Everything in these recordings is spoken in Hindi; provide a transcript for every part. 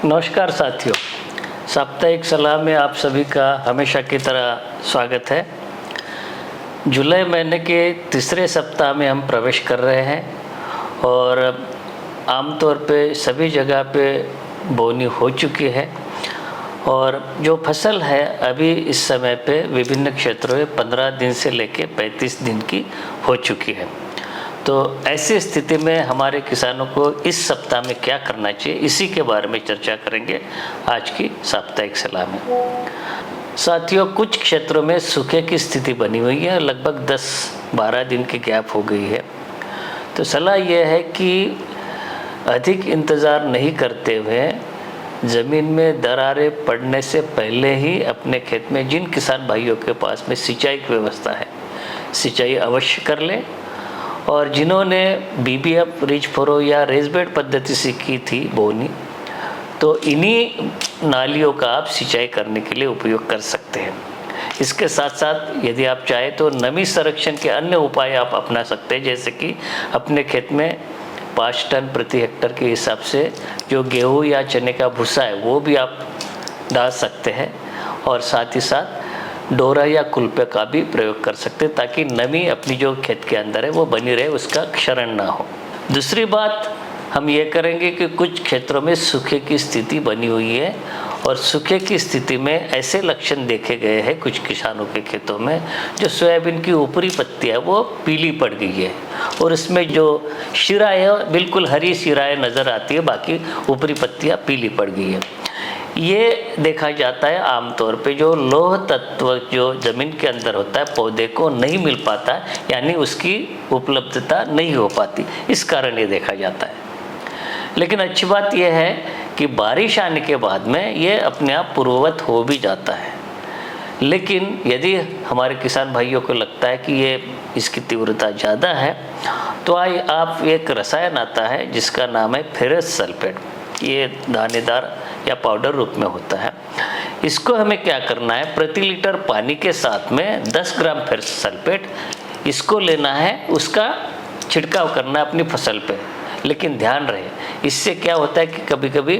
नमस्कार साथियों, साप्ताहिक सलाह में आप सभी का हमेशा की तरह स्वागत है। जुलाई महीने के तीसरे सप्ताह में हम प्रवेश कर रहे हैं और आमतौर पे सभी जगह पे बोनी हो चुकी है और जो फसल है अभी इस समय पे विभिन्न क्षेत्रों में 15 दिन से लेकर 35 दिन की हो चुकी है। तो ऐसी स्थिति में हमारे किसानों को इस सप्ताह में क्या करना चाहिए, इसी के बारे में चर्चा करेंगे आज की साप्ताहिक सलाह में। साथियों, कुछ क्षेत्रों में सूखे की स्थिति बनी हुई है, लगभग 10-12 दिन की गैप हो गई है। तो सलाह यह है कि अधिक इंतज़ार नहीं करते हुए ज़मीन में दरारें पड़ने से पहले ही अपने खेत में जिन किसान भाइयों के पास में सिंचाई की व्यवस्था है, सिंचाई अवश्य कर लें। और जिन्होंने BBF, रिच फरो या रेज़ बेड पद्धति से की थी बोनी, तो इन्हीं नालियों का आप सिंचाई करने के लिए उपयोग कर सकते हैं। इसके साथ साथ यदि आप चाहें तो नमी संरक्षण के अन्य उपाय आप अपना सकते हैं, जैसे कि अपने खेत में 5 टन प्रति हेक्टर के हिसाब से जो गेहूँ या चने का भूसा है वो भी आप डाल सकते हैं और साथ ही साथ डोरा या कुल्पे का भी प्रयोग कर सकते हैं, ताकि नमी अपनी जो खेत के अंदर है वो बनी रहे, उसका क्षरण ना हो। दूसरी बात हम ये करेंगे कि कुछ क्षेत्रों में सूखे की स्थिति बनी हुई है और सूखे की स्थिति में ऐसे लक्षण देखे गए हैं कुछ किसानों के खेतों में, जो सोयाबीन की ऊपरी पत्तियाँ वो पीली पड़ गई है और उसमें जो शिराएँ बिल्कुल हरी शिराएँ नज़र आती है, बाकी ऊपरी पत्तियाँ पीली पड़ गई है। ये देखा जाता है आमतौर पे जो लौह तत्व जो ज़मीन के अंदर होता है पौधे को नहीं मिल पाता, यानी उसकी उपलब्धता नहीं हो पाती, इस कारण ये देखा जाता है। लेकिन अच्छी बात यह है कि बारिश आने के बाद में ये अपने आप पूर्ववत हो भी जाता है। लेकिन यदि हमारे किसान भाइयों को लगता है कि ये इसकी तीव्रता ज़्यादा है, तो आप एक रसायन आता है जिसका नाम है फेरस सल्फेट। ये दानेदार या पाउडर रूप में होता है। इसको हमें क्या करना है, प्रति लीटर पानी के साथ में 10 ग्राम फेरस सल्फेट इसको लेना है, उसका छिड़काव करना है अपनी फसल पे। लेकिन ध्यान रहे, इससे क्या होता है कि कभी कभी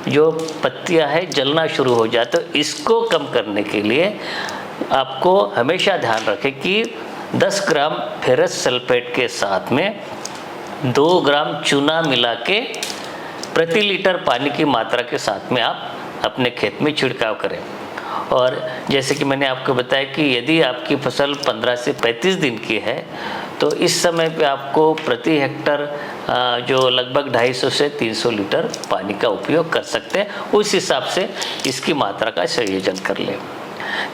जो पत्तियां है जलना शुरू हो जाए, तो इसको कम करने के लिए आपको हमेशा ध्यान रखें कि 10 ग्राम फेरस सल्फेट के साथ में 2 ग्राम चूना मिला के प्रति लीटर पानी की मात्रा के साथ में आप अपने खेत में छिड़काव करें। और जैसे कि मैंने आपको बताया कि यदि आपकी फसल 15 से 35 दिन की है, तो इस समय पे आपको प्रति हेक्टर जो लगभग 250 से 300 लीटर पानी का उपयोग कर सकते हैं। उस हिसाब से इसकी मात्रा का संयोजन कर लें।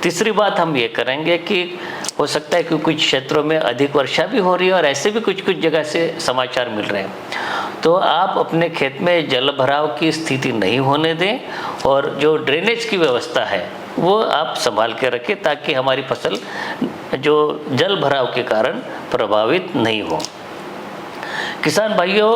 तीसरी बात हम ये करेंगे कि हो सकता है कि कुछ क्षेत्रों में अधिक वर्षा भी हो रही है और ऐसे भी कुछ जगह से समाचार मिल रहे हैं, तो आप अपने खेत में जल भराव की स्थिति नहीं होने दें और जो ड्रेनेज की व्यवस्था है वो आप संभाल के रखें, ताकि हमारी फसल जो जल भराव के कारण प्रभावित नहीं हो। किसान भाइयों,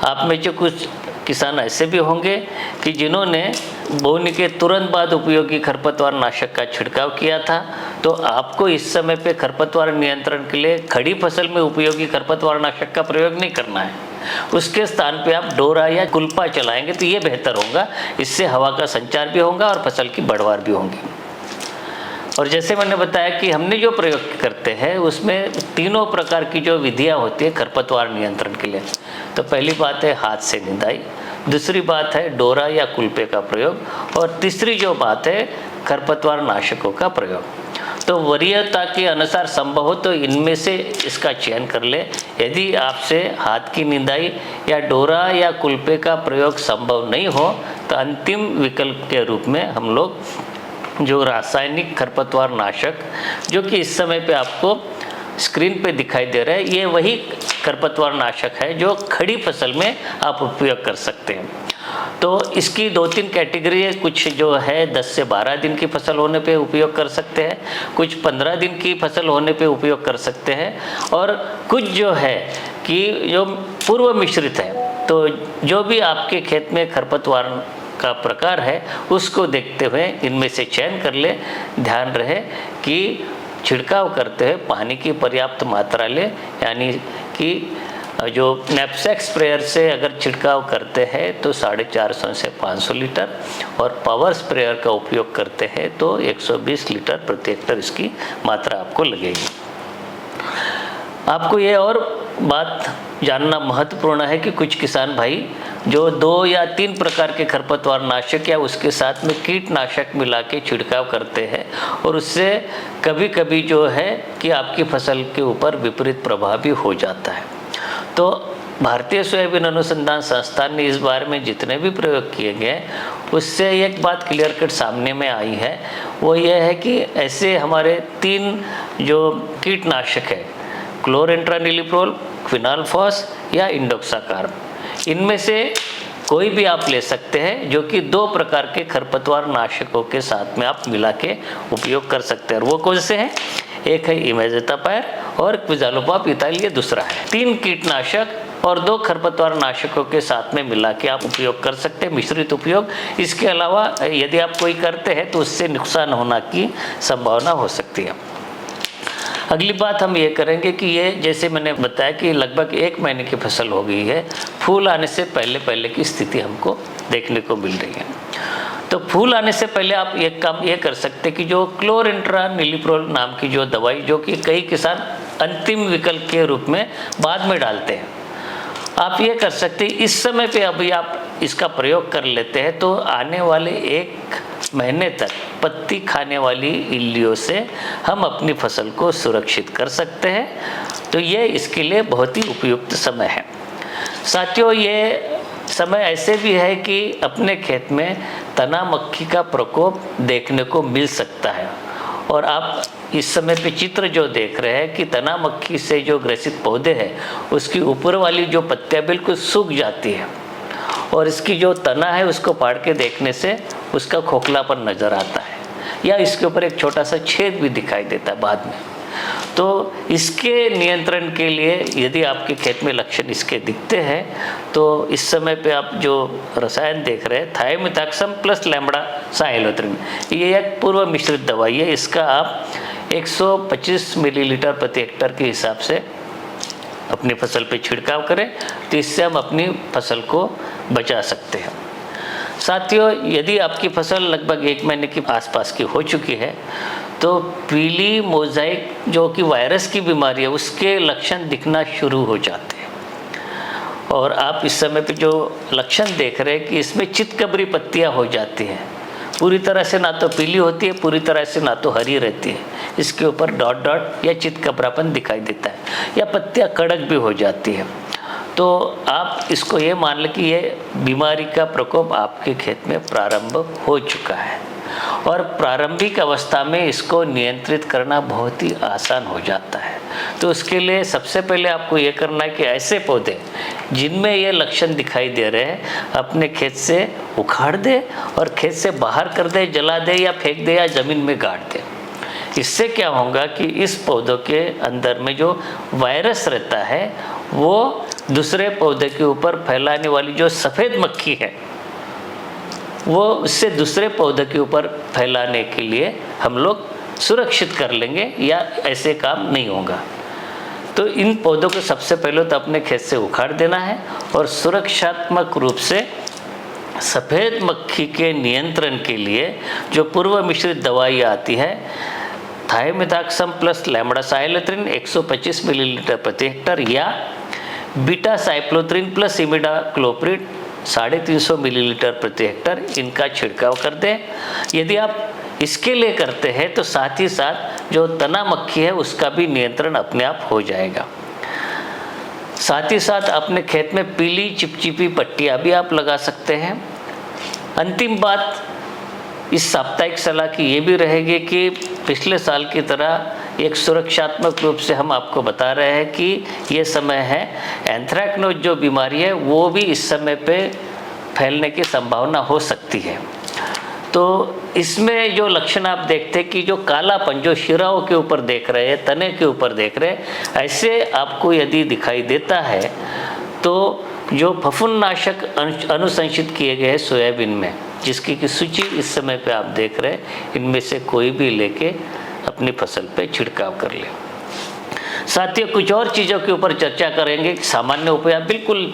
आप में जो कुछ किसान ऐसे भी होंगे कि जिन्होंने बोनी के तुरंत बाद उपयोगी खरपतवार नाशक का छिड़काव किया था, तो आपको इस समय पे खरपतवार नियंत्रण के लिए खड़ी फसल में उपयोगी खरपतवार नाशक का प्रयोग नहीं करना है। उसके स्थान पे आप डोरा या कुल्पा चलाएंगे तो ये बेहतर होगा। इससे हवा का संचार भी होगा और फसल की बढ़वार भी होगी। और जैसे मैंने बताया कि हमने जो प्रयोग करते हैं उसमें तीनों प्रकार की जो विधियां होती है खरपतवार नियंत्रण के लिए। तो पहली बात है हाथ से निदाई, दूसरी बात है डोरा या कुल्पे का प्रयोग, और तीसरी जो बात है खरपतवार नाशकों का प्रयोग। तो वरीयता के अनुसार संभव हो तो इनमें से इसका चयन कर ले। यदि आपसे हाथ की निदाई या डोरा या कुल्पे का प्रयोग संभव नहीं हो, तो अंतिम विकल्प के रूप में हम लोग जो रासायनिक खरपतवार नाशक, जो कि इस समय पे आपको स्क्रीन पे दिखाई दे रहा है, ये वही खरपतवार नाशक है जो खड़ी फसल में आप उपयोग कर सकते हैं। तो इसकी 2-3 कैटेगरी है। कुछ जो है 10 से 12 दिन की फसल होने पे उपयोग कर सकते हैं, कुछ 15 दिन की फसल होने पे उपयोग कर सकते हैं, और कुछ जो है कि जो पूर्व मिश्रित है। तो जो भी आपके खेत में खरपतवार का प्रकार है उसको देखते हुए इनमें से चयन कर ले। ध्यान रहे कि छिड़काव करते हुए पानी की पर्याप्त मात्रा ले, यानी कि जो नैपसैक स्प्रेयर से अगर छिड़काव करते हैं तो 450 से 500 लीटर, और पावर स्प्रेयर का उपयोग करते हैं तो 120 लीटर प्रति हेक्टर इसकी मात्रा आपको लगेगी। आपको ये और बात जानना महत्वपूर्ण है कि कुछ किसान भाई जो 2 या 3 प्रकार के खरपतवार नाशक या उसके साथ में कीटनाशक मिला के छिड़काव करते हैं, और उससे कभी कभी जो है कि आपकी फसल के ऊपर विपरीत प्रभाव भी हो जाता है। तो भारतीय सोयाबीन अनुसंधान संस्थान ने इस बारे में जितने भी प्रयोग किए गए उससे एक बात क्लियर कट सामने में आई है, वो ये है कि ऐसे हमारे 3 जो कीटनाशक है, क्लोरेंट्रानिलिप्रोल, क्विनाल्फॉस या इंडोक्साकार्ब, इनमें से कोई भी आप ले सकते हैं जो कि 2 प्रकार के खरपतवार नाशकों के साथ में आप मिला के उपयोग कर सकते हैं। और वो कौन से हैं? एक है इमेज़ेटापायर और क्विज़ालोपाप इथाइल, ये दूसरा है। 3 कीटनाशक और 2 खरपतवार नाशकों के साथ में मिला के आप उपयोग कर सकते हैं, मिश्रित उपयोग। इसके अलावा यदि आप कोई करते हैं तो उससे नुकसान होने की संभावना हो सकती है। अगली बात हम ये करेंगे कि ये जैसे मैंने बताया कि लगभग 1 महीने की फसल हो गई है, फूल आने से पहले की स्थिति हमको देखने को मिल रही है। तो फूल आने से पहले आप एक काम ये कर सकते हैं कि जो क्लोरेंट्रानिलिप्रोल नाम की जो दवाई, जो कि कई किसान अंतिम विकल्प के रूप में बाद में डालते हैं, आप ये कर सकते हैं इस समय पे अभी आप इसका प्रयोग कर लेते हैं तो आने वाले 1 महीने तक पत्ती खाने वाली इल्लियों से हम अपनी फसल को सुरक्षित कर सकते हैं। तो ये इसके लिए बहुत ही उपयुक्त समय है। साथियों, ये समय ऐसे भी है कि अपने खेत में तना मक्खी का प्रकोप देखने को मिल सकता है, और आप इस समय पे चित्र जो देख रहे हैं कि तना मक्खी से जो ग्रसित पौधे हैं उसकी ऊपर वाली जो पत्तियां बिल्कुल सूख जाती है, और इसकी जो तना है उसको पाड़ के देखने से उसका खोखलापन नज़र आता है, या इसके ऊपर एक छोटा सा छेद भी दिखाई देता है बाद में। तो इसके नियंत्रण के लिए यदि आपके खेत में लक्षण इसके दिखते हैं तो इस समय पे आप जो रसायन देख रहे हैं थायोमिथाक्सम प्लस लैम्ब्डासाइलोथ्रिन, ये एक पूर्व मिश्रित दवाई है। इसका आप 125 मिलीलीटर प्रति हेक्टर के हिसाब से अपनी फसल पे छिड़काव करें, तो इससे हम अपनी फसल को बचा सकते हैं। साथियों, यदि आपकी फसल लगभग 1 महीने के आसपास की हो चुकी है तो पीली मोज़ाइक जो कि वायरस की बीमारी है उसके लक्षण दिखना शुरू हो जाते हैं, और आप इस समय पे जो लक्षण देख रहे हैं कि इसमें चितकबरी पत्तियां हो जाती हैं, पूरी तरह से ना तो पीली होती है, पूरी तरह से ना तो हरी रहती है, इसके ऊपर डॉट डॉट या चितकबरापन दिखाई देता है, या पत्तियां कड़क भी हो जाती है। तो आप इसको ये मान लें कि ये बीमारी का प्रकोप आपके खेत में प्रारंभ हो चुका है, और प्रारंभिक अवस्था में इसको नियंत्रित करना बहुत ही आसान हो जाता है। तो उसके लिए सबसे पहले आपको ये करना है कि ऐसे पौधे जिनमें ये लक्षण दिखाई दे रहे हैं अपने खेत से उखाड़ दे और खेत से बाहर कर दे, जला दे या फेंक दे या ज़मीन में गाड़ दे। इससे क्या होगा कि इस पौधों के अंदर में जो वायरस रहता है वो दूसरे पौधे के ऊपर फैलाने वाली जो सफ़ेद मक्खी है वो उससे दूसरे पौधे के ऊपर फैलाने के लिए हम लोग सुरक्षित कर लेंगे, या ऐसे काम नहीं होगा। तो इन पौधों को सबसे पहले तो अपने खेत से उखाड़ देना है, और सुरक्षात्मक रूप से सफ़ेद मक्खी के नियंत्रण के लिए जो पूर्व मिश्रित दवाई आती है थायोमिथाक्सम प्लस लैम्ब्डासाइलोथ्रिन 125 मिलीलीटर प्रति हेक्टर, या बीटा साइक्लोथ्रिन प्लस इमिडाक्लोप्रिड 350 मिलीलीटर प्रति हेक्टर, इनका छिड़काव कर दें। यदि आप इसके लिए करते हैं तो साथ ही साथ जो तना मक्खी है उसका भी नियंत्रण अपने आप हो जाएगा। साथ ही साथ अपने खेत में पीली चिपचिपी पट्टियाँ भी आप लगा सकते हैं। अंतिम बात इस साप्ताहिक सलाह की ये भी रहेगी कि पिछले साल की तरह एक सुरक्षात्मक रूप से हम आपको बता रहे हैं कि ये समय है एंथ्रैक्नोज जो बीमारी है वो भी इस समय पे फैलने की संभावना हो सकती है। तो इसमें जो लक्षण आप देखते हैं कि जो कालापन जो शिराओं के ऊपर देख रहे हैं, तने के ऊपर देख रहे हैं, ऐसे आपको यदि दिखाई देता है तो जो फफूंदनाशक अनुशंसित किए गए हैं सोयाबीन में, जिसकी की सूची इस समय पे आप देख रहे हैं, इनमें से कोई भी लेके अपनी फसल पे छिड़काव कर ले। साथियों, कुछ और चीज़ों के ऊपर चर्चा करेंगे। सामान्य उपाय बिल्कुल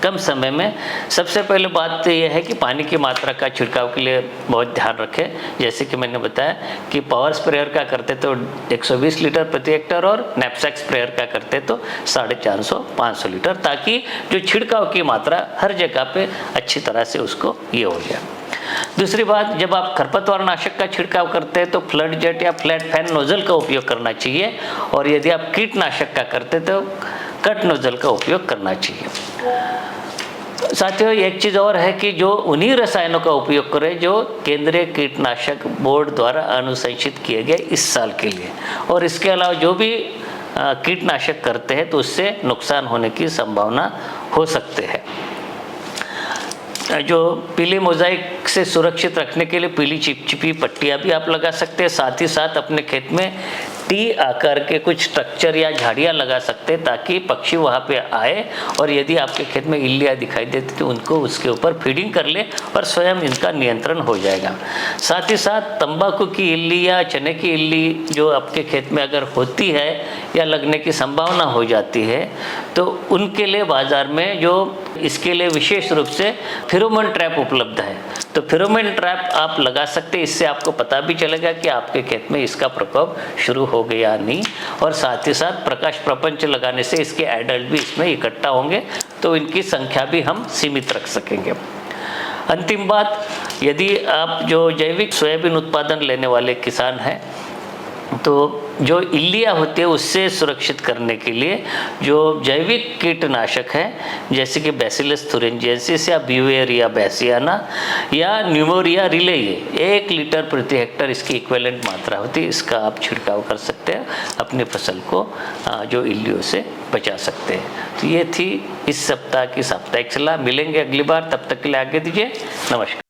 कम समय में। सबसे पहले बात तो यह है कि पानी की मात्रा का छिड़काव के लिए बहुत ध्यान रखें। जैसे कि मैंने बताया कि पावर स्प्रेयर का करते तो 120 लीटर प्रति हेक्टेयर और नैपसैक स्प्रेयर का करते तो 450-500 लीटर, ताकि जो छिड़काव की मात्रा हर जगह पे अच्छी तरह से उसको ये हो गया। दूसरी बात, जब आप खरपतवार नाशक का छिड़काव करते हैं तो फ्लड जेट या फ्लैट फैन नोजल का उपयोग करना चाहिए, और यदि आप कीटनाशक का करते तो कट नोजल का उपयोग करना चाहिए। साथियों, एक चीज़ और है कि जो उन्हीं रसायनों का उपयोग करें जो केंद्रीय कीटनाशक बोर्ड द्वारा अनुशंसित किए गए इस साल के लिए, और इसके अलावा जो भी कीटनाशक करते हैं तो उससे नुकसान होने की संभावना हो सकते हैं। जो पीली मोज़ाइक से सुरक्षित रखने के लिए पीली चिपचिपी पट्टियाँ भी आप लगा सकते हैं। साथ ही साथ अपने खेत में टी आकार के कुछ स्ट्रक्चर या झाड़ियाँ लगा सकते हैं, ताकि पक्षी वहाँ पे आए और यदि आपके खेत में इल्लियाँ दिखाई देती तो उनको उसके ऊपर फीडिंग कर ले और स्वयं इनका नियंत्रण हो जाएगा। साथ ही साथ तंबाकू की इल्ली या चने की इल्ली जो आपके खेत में अगर होती है या लगने की संभावना हो जाती है तो उनके लिए बाज़ार में जो इसके लिए विशेष रूप से फेरोमोन ट्रैप उपलब्ध है, तो फेरोमोन ट्रैप आप लगा सकते हैं। इससे आपको पता भी चलेगा कि आपके खेत में इसका प्रकोप शुरू हो गया नहीं, और साथ ही साथ प्रकाश प्रपंच लगाने से इसके एडल्ट भी इसमें इकट्ठा होंगे, तो इनकी संख्या भी हम सीमित रख सकेंगे। अंतिम बात, यदि आप जो जैविक सोयाबीन उत्पादन लेने वाले किसान हैं तो जो इल्लियाँ होती है उससे सुरक्षित करने के लिए जो जैविक कीटनाशक है जैसे कि बैसिलस thuringiensis या ब्यूवेरिया बैसियाना या न्यूमोरिया रिलेई, 1 लीटर प्रति हेक्टेयर इसकी इक्विवेलेंट मात्रा होती है। इसका आप छिड़काव कर सकते हैं, अपनी फसल को जो इल्लियों से बचा सकते हैं। तो ये थी इस सप्ताह की साप्ताहिक सलाह। मिलेंगे अगली बार, तब तक के लिए आगे दीजिए। नमस्कार।